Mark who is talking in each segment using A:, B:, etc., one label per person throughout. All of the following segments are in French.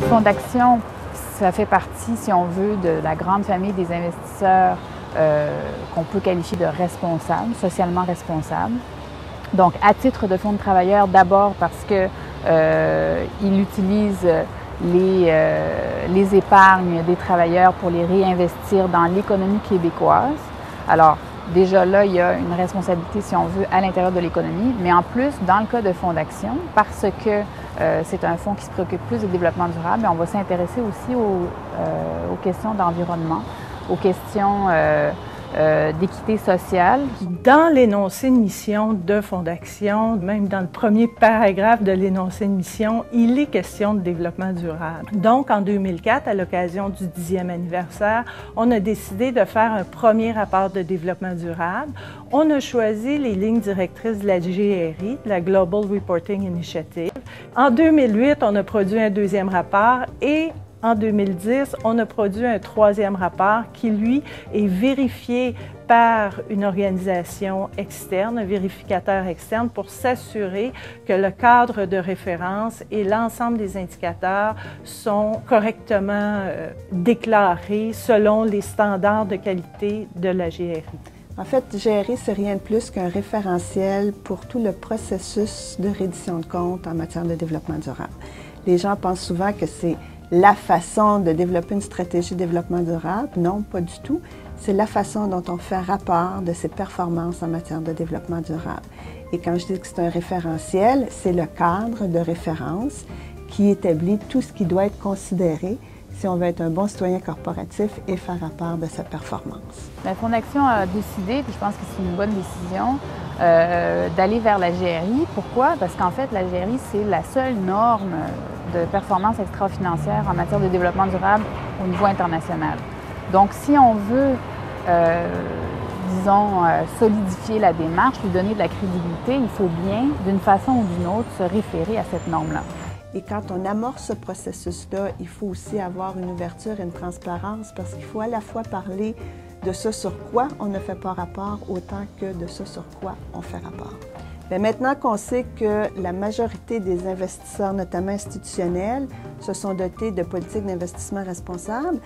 A: Fonds d'action, ça fait partie, si on veut, de la grande famille des investisseurs qu'on peut qualifier de responsables, socialement responsables. Donc, à titre de fonds de travailleurs, d'abord parce qu'il utilise les épargnes des travailleurs pour les réinvestir dans l'économie québécoise. Alors, déjà là, il y a une responsabilité, si on veut, à l'intérieur de l'économie, mais en plus, dans le cas de fonds d'action, parce que c'est un fonds qui se préoccupe plus du développement durable, on va s'intéresser aussi aux questions d'environnement, aux questions d'équité sociale.
B: Dans l'énoncé de mission de Fonds d'action, même dans le premier paragraphe de l'énoncé de mission, il est question de développement durable. Donc, en 2004, à l'occasion du 10e anniversaire, on a décidé de faire un premier rapport de développement durable. On a choisi les lignes directrices de la GRI, la Global Reporting Initiative. En 2008, on a produit un deuxième rapport et en 2010, on a produit un troisième rapport qui, lui, est vérifié par une organisation externe, un vérificateur externe, pour s'assurer que le cadre de référence et l'ensemble des indicateurs sont correctement déclarés selon les standards de qualité de la GRI.
C: En fait, GRI, c'est rien de plus qu'un référentiel pour tout le processus de reddition de comptes en matière de développement durable. Les gens pensent souvent que c'est la façon de développer une stratégie de développement durable. Non, pas du tout. C'est la façon dont on fait rapport de ses performances en matière de développement durable. Et quand je dis que c'est un référentiel, c'est le cadre de référence qui établit tout ce qui doit être considéré si on veut être un bon citoyen corporatif et faire rapport de sa performance.
A: Le Fonds d'action a décidé, puis je pense que c'est une bonne décision, d'aller vers la GRI. Pourquoi? Parce qu'en fait, la GRI, c'est la seule norme de performance extra-financière en matière de développement durable au niveau international. Donc, si on veut, disons, solidifier la démarche, lui donner de la crédibilité, il faut bien, d'une façon ou d'une autre, se référer à cette norme-là.
C: Et quand on amorce ce processus-là, il faut aussi avoir une ouverture et une transparence parce qu'il faut à la fois parler de ce sur quoi on ne fait pas rapport autant que de ce sur quoi on fait rapport. Mais maintenant qu'on sait que la majorité des investisseurs, notamment institutionnels, se sont dotés de politiques d'investissement responsables,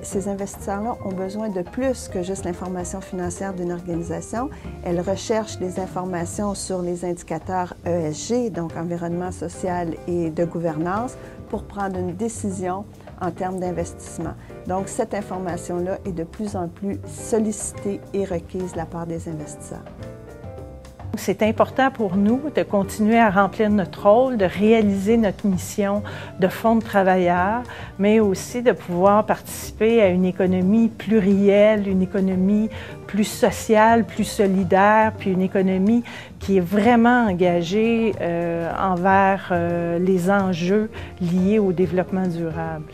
C: ces investisseurs-là ont besoin de plus que juste l'information financière d'une organisation. Elles recherchent des informations sur les indicateurs ESG, donc environnement, social et de gouvernance, pour prendre une décision en termes d'investissement. Donc, cette information-là est de plus en plus sollicitée et requise de la part des investisseurs.
B: C'est important pour nous de continuer à remplir notre rôle, de réaliser notre mission de fonds de travailleurs, mais aussi de pouvoir participer à une économie plurielle, une économie plus sociale, plus solidaire, puis une économie qui est vraiment engagée envers les enjeux liés au développement durable.